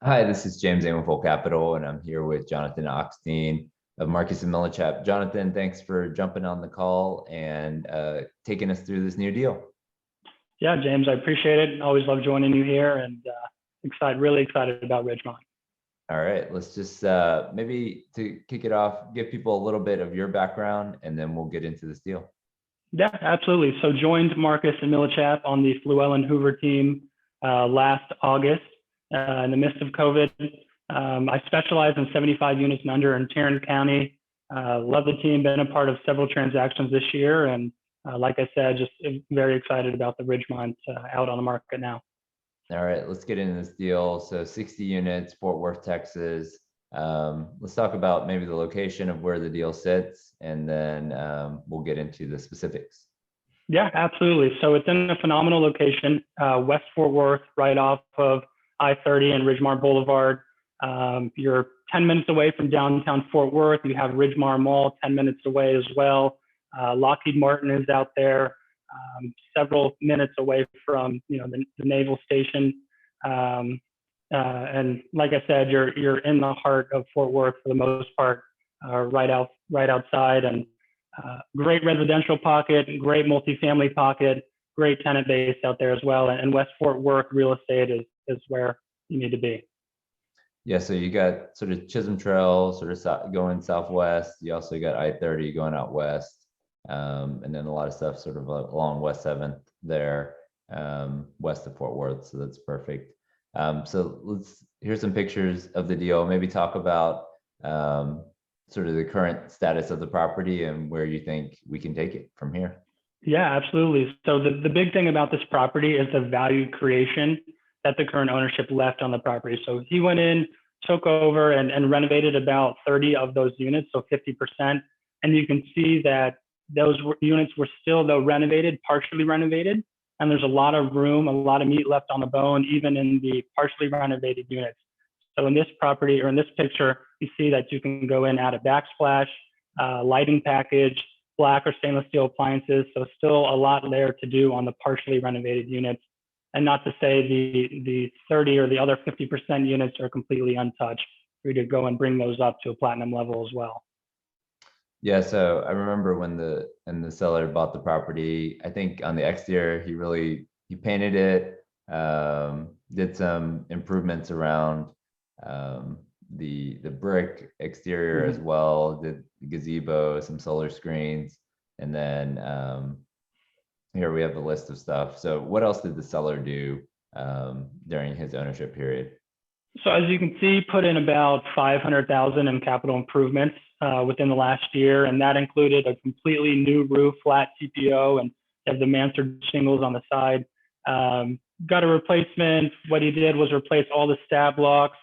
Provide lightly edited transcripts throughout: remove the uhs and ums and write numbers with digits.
Hi, this is James Full Capital, and I'm here with Jonathan Ochstein of Marcus and Millichap. Jonathan, thanks for jumping on the call and taking us through this new deal. Yeah, James, I appreciate it. Always love joining you here, and really excited about Ridgemont. All right, let's just maybe to kick it off, give people a little bit of your background, and then we'll get into this deal. Yeah, absolutely. So joined Marcus and Millichap on the Llewellyn Hoover team last August in the midst of COVID. I specialize in 75 units and under in Tarrant County. Love the team, been a part of several transactions this year, and like I said, just very excited about the Ridgemont out on the market now. All right, let's get into this deal. So 60 units, Fort Worth, Texas. Let's talk about maybe the location of where the deal sits, and then we'll get into the specifics. Yeah, absolutely. So it's in a phenomenal location, West Fort Worth, right off of I-30 and Ridgemar Boulevard. You're 10 minutes away from downtown Fort Worth. You have Ridgemar Mall 10 minutes away as well. Lockheed Martin is out there, several minutes away from the naval station. And like I said, you're in the heart of Fort Worth for the most part, right outside, and great residential pocket, great multifamily pocket, great tenant base out there as well. And West Fort Worth real estate is where you need to be. Yeah, so you got sort of Chisholm Trail, sort of going southwest. You also got I-30 going out west, and then a lot of stuff sort of along West 7th there, west of Fort Worth. So that's perfect. So here's some pictures of the deal. Maybe talk about sort of the current status of the property and where you think we can take it from here. Yeah, absolutely. So the big thing about this property is the value creation that the current ownership left on the property. So he went in, took over and renovated about 30 of those units, so 50%. And you can see that those units were still, though renovated, partially renovated. And there's a lot of room, a lot of meat left on the bone, even in the partially renovated units. So in this property, or in this picture, you see that you can go in, add a backsplash, lighting package, black or stainless steel appliances. So still a lot there to do on the partially renovated units. And not to say the 30 or the other 50% units are completely untouched. For you to go and bring those up to a platinum level as well. Yeah, so I remember when the seller bought the property, I think on the exterior, he painted it, did some improvements around the brick exterior as well, did gazebo, some solar screens, and then here we have the list of stuff. So what else did the seller do during his ownership period? So as you can see, put in about $500,000 in capital improvements within the last year, and that included a completely new roof, flat TPO, and have the mansard shingles on the side. Got a replacement. What he did was replace all the stab blocks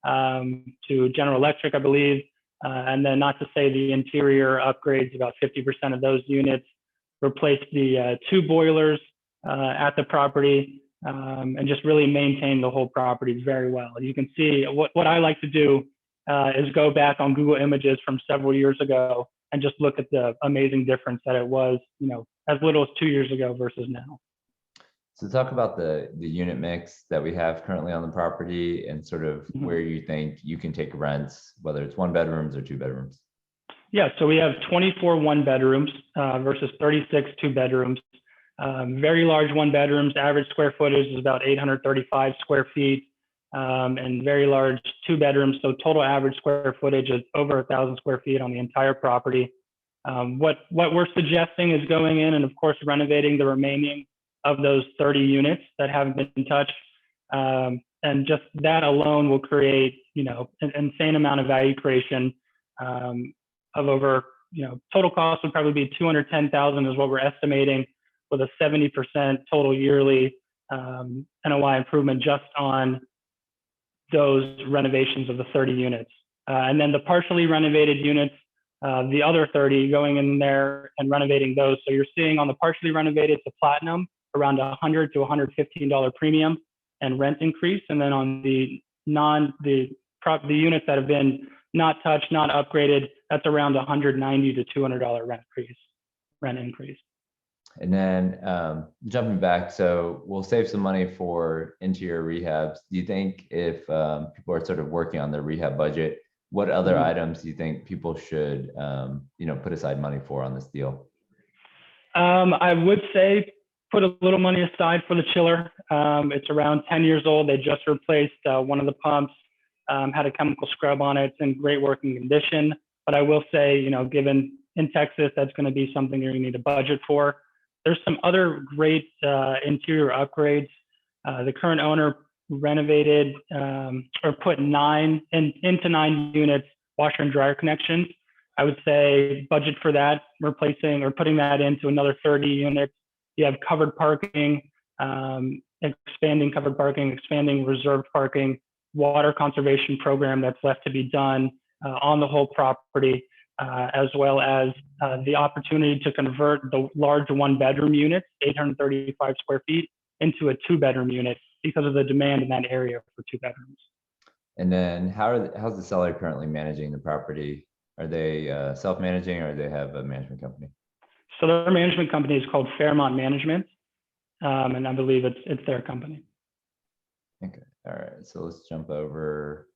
to General Electric, I believe, and then not to say the interior upgrades, about 50% of those units. Replaced the 2 boilers at the property, and just really maintain the whole property very well. You can see what I like to do is go back on Google Images from several years ago and just look at the amazing difference that it was, as little as 2 years ago versus now. So talk about the unit mix that we have currently on the property and sort of where you think you can take rents, whether it's 1 bedrooms or 2 bedrooms. Yeah, so we have 24 1 bedrooms versus 36 2 bedrooms. Very large 1 bedrooms, average square footage is about 835 square feet, and very large 2 bedrooms. So total average square footage is over 1,000 square feet on the entire property. What we're suggesting is going in and of course renovating the remaining of those 30 units that haven't been touched. And just that alone will create, an insane amount of value creation of over, total cost would probably be $210,000 is what we're estimating, with a 70% total yearly NOI improvement just on those renovations of the 30 units. And then the partially renovated units, the other 30 going in there and renovating those. So you're seeing on the partially renovated to platinum around $100 to $115 premium and rent increase. And then on the units that have been not touched, not upgraded, that's around $190 to $200 rent increase. And then jumping back, so we'll save some money for interior rehabs. Do you think if people are sort of working on their rehab budget, what other Mhm. items do you think people should, put aside money for on this deal? I would say put a little money aside for the chiller. It's around 10 years old. They just replaced one of the pumps, had a chemical scrub on it. It's in great working condition. But I will say, given in Texas, that's going to be something you're going to need a budget for. There's some other great interior upgrades. The current owner renovated or put into 9 units washer and dryer connections. I would say budget for that, replacing or putting that into another 30 units. You have covered parking, expanding covered parking, expanding reserved parking, water conservation program that's left to be done on the whole property, as well as the opportunity to convert the large one-bedroom units, 835 square feet, into a two-bedroom unit because of the demand in that area for two bedrooms. And then how's the seller currently managing the property? Are they self-managing or do they have a management company? So their management company is called Fairmont Management, and I believe it's their company. Okay, all right, so let's jump over.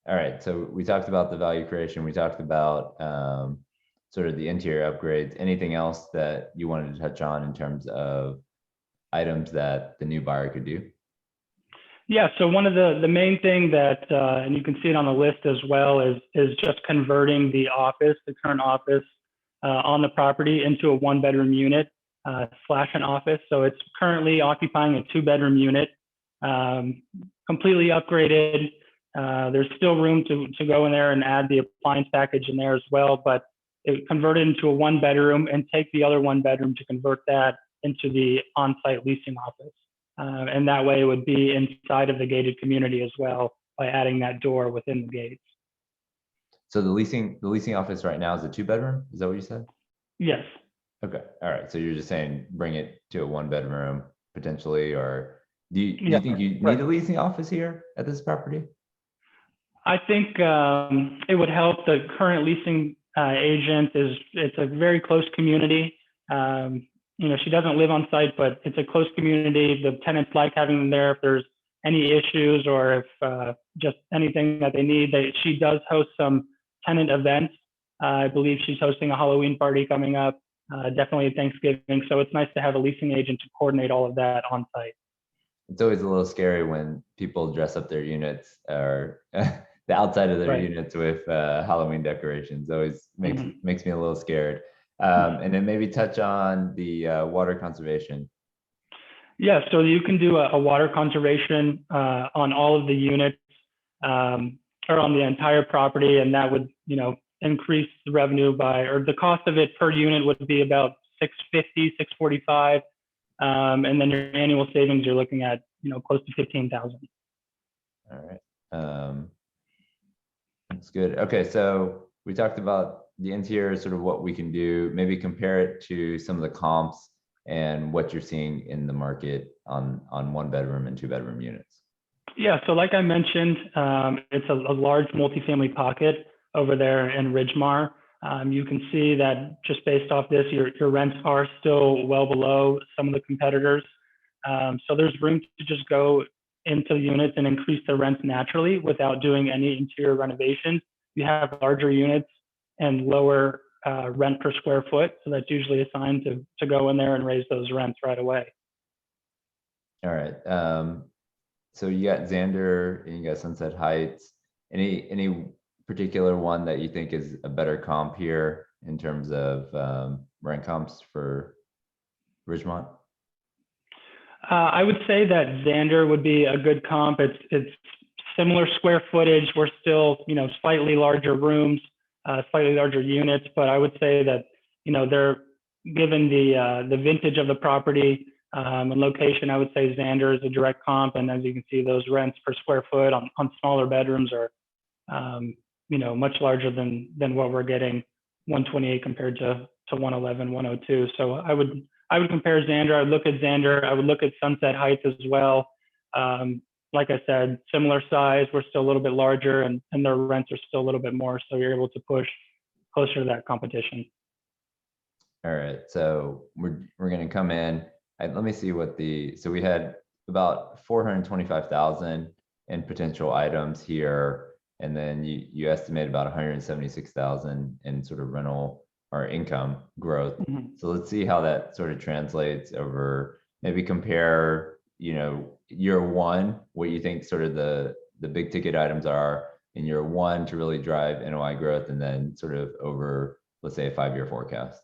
All right, so we talked about the value creation. We talked about sort of the interior upgrades. Anything else that you wanted to touch on in terms of items that the new buyer could do? Yeah, so one of the main thing that, and you can see it on the list as well, is just converting the office, the current office on the property into a one-bedroom unit slash an office. So it's currently occupying a two-bedroom unit, completely upgraded. There's still room to go in there and add the appliance package in there as well, but it converted into a one-bedroom and take the other one-bedroom to convert that into the on-site leasing office. And that way it would be inside of the gated community as well by adding that door within the gates. So the leasing office right now is a two-bedroom? Is that what you said? Yes. Okay, all right. So you're just saying bring it to a one-bedroom potentially, or do you Yeah. think you Right. need a leasing office here at this property? I think it would help. The current leasing agent it's a very close community. She doesn't live on site, but it's a close community. The tenants like having them there if there's any issues or if just anything that they need. She does host some tenant events. I believe she's hosting a Halloween party coming up, definitely Thanksgiving. So it's nice to have a leasing agent to coordinate all of that on site. It's always a little scary when people dress up their units or the outside of their Right. units with Halloween decorations. Always makes me a little scared. And then maybe touch on the water conservation. Yeah, so you can do a water conservation on all of the units or on the entire property, and that would, increase the revenue by, or the cost of it per unit would be about 650, 645, and then your annual savings you're looking at, close to 15,000. All right. That's good. Okay, so we talked about the interior, sort of what we can do, maybe compare it to some of the comps and what you're seeing in the market on one-bedroom and two-bedroom units. Yeah, so like I mentioned, it's a large multifamily pocket over there in Ridgemar. You can see that just based off this, your rents are still well below some of the competitors. So there's room to just go into units and increase the rents naturally without doing any interior renovations. You have larger units and lower rent per square foot. So that's usually a sign to go in there and raise those rents right away. All right. So you got Xander and you got Sunset Heights. Any particular one that you think is a better comp here in terms of rent comps for Ridgemont? I would say that Xander would be a good comp. It's similar square footage. We're still, slightly larger rooms, slightly larger units, but I would say that, they're given the vintage of the property and location. I would say Xander is a direct comp, and as you can see, those rents per square foot on smaller bedrooms are, much larger than what we're getting, 128 compared to 111, 102. So I would compare Xander. I would look at Xander. I would look at Sunset Heights as well. Like I said, similar size. We're still a little bit larger, and their rents are still a little bit more. So you're able to push closer to that competition. All right, so we're gonna come in. Let me see what so we had about 425,000 in potential items here, and then you estimate about 176,000 in sort of rental or income growth. Mhm. So let's see how that sort of translates over. Maybe compare, year one, what you think sort of the big ticket items are in year one to really drive NOI growth, and then sort of over, let's say, a 5-year forecast.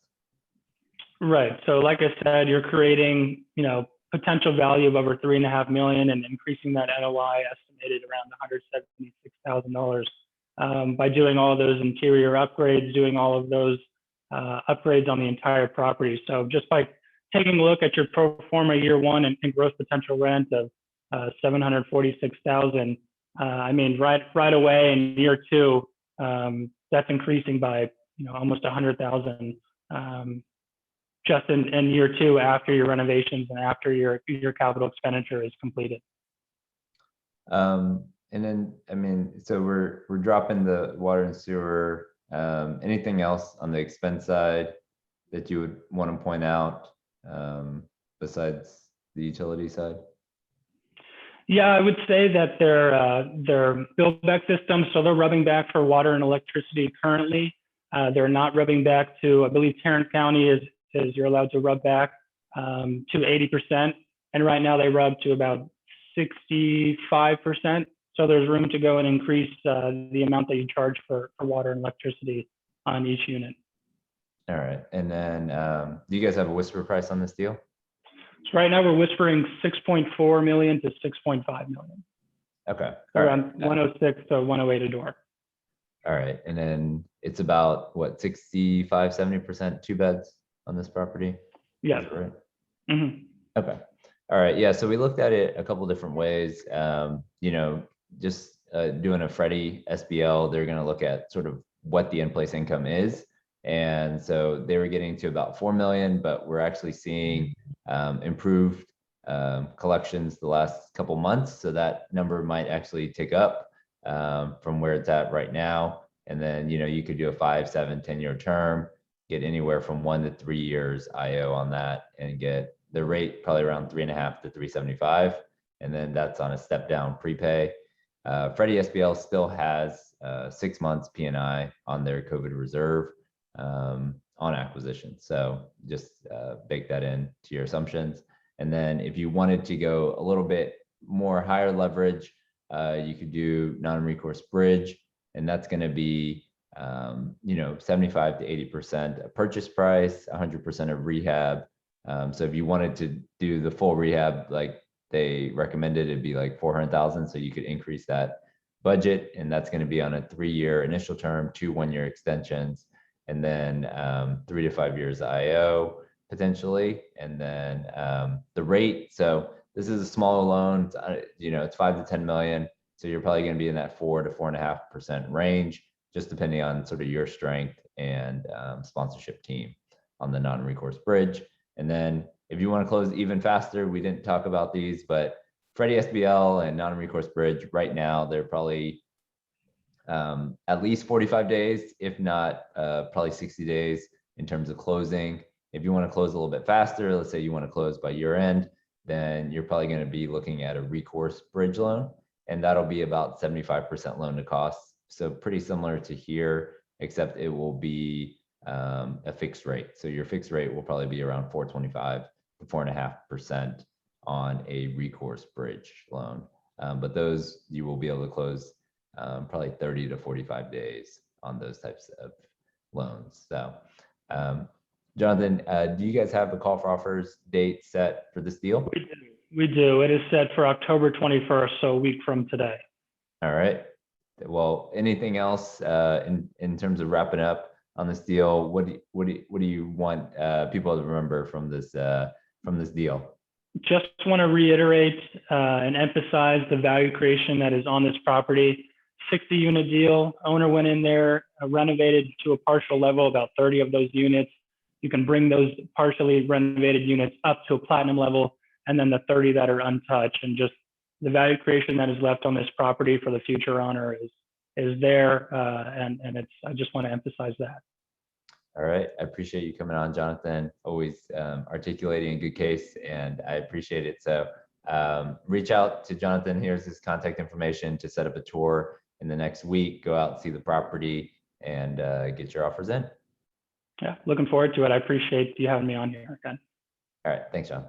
Right. So like I said, you're creating, potential value of over 3.5 million and increasing that NOI estimated around $176,000 by doing all those interior upgrades, doing all of those upgrades on the entire property. So just by taking a look at your pro forma year one and gross potential rent of 746,000, I mean, right away in year two, that's increasing by almost 100,000. Just in year two after your renovations and after your capital expenditure is completed. And then, I mean, so we're dropping the water and sewer. Anything else on the expense side that you would want to point out, besides the utility side? Yeah, I would say that their build back systems, so they're rubbing back for water and electricity currently. They're not rubbing back to, I believe Tarrant County is you're allowed to rub back to 80%. And right now they rub to about 65%. So there's room to go and increase the amount that you charge for water and electricity on each unit. All right. And then, do you guys have a whisper price on this deal? So right now we're whispering 6.4 million to 6.5 million. Okay. Around 106 to 108 a door. All right. And then it's about what, 65, 70% two beds on this property? Yeah. Is that right? Mm-hmm. Okay. All right. Yeah. So we looked at it a couple different ways. Just doing a Freddie SBL, they're going to look at sort of what the in-place income is. And so they were getting to about 4 million, but we're actually seeing improved collections the last couple months. So that number might actually tick up from where it's at right now. And then, you could do a 5, 7, 10-year term, get anywhere from 1 to 3 years IO on that, and get the rate probably around 3.5 to 375. And then that's on a step down prepay. Freddie SBL still has 6 months P&I on their COVID reserve on acquisition. So just bake that in to your assumptions. And then if you wanted to go a little bit more higher leverage, you could do non-recourse bridge, and that's going to be 75 to 80% purchase price, 100% of rehab. So if you wanted to do the full rehab, like they recommended, it'd be like 400,000. So you could increase that budget, and that's going to be on a 3-year initial term, 2 1-year extensions, and then 3 to 5 years IO potentially. And then the rate. So this is a smaller loan. It's 5 to 10 million. So you're probably going to be in that 4 to 4.5% range, just depending on sort of your strength and sponsorship team on the non-recourse bridge. And then if you want to close even faster, we didn't talk about these, but Freddie SBL and non-recourse bridge right now, they're probably at least 45 days, if not probably 60 days in terms of closing. If you want to close a little bit faster, let's say you want to close by year end, then you're probably going to be looking at a recourse bridge loan, and that'll be about 75% loan to cost. So pretty similar to here, except it will be a fixed rate. So your fixed rate will probably be around 4.25 to 4.5% on a recourse bridge loan. But those you will be able to close probably 30 to 45 days on those types of loans. So, Jonathan, do you guys have a call for offers date set for this deal? We do. It is set for October 21st, so a week from today. All right. Well, anything else in terms of wrapping up on this deal? What do you want people to remember from this deal? Just want to reiterate and emphasize the value creation that is on this property. 60-unit deal. Owner went in there, renovated to a partial level, about 30 of those units. You can bring those partially renovated units up to a platinum level, and then the 30 that are untouched. And just the value creation that is left on this property for the future owner is there, and it's. I just want to emphasize that. All right. I appreciate you coming on, Jonathan. Always articulating a good case, and I appreciate it. So reach out to Jonathan. Here's his contact information to set up a tour in the next week. Go out and see the property and get your offers in. Yeah, looking forward to it. I appreciate you having me on here again. All right. Thanks, John.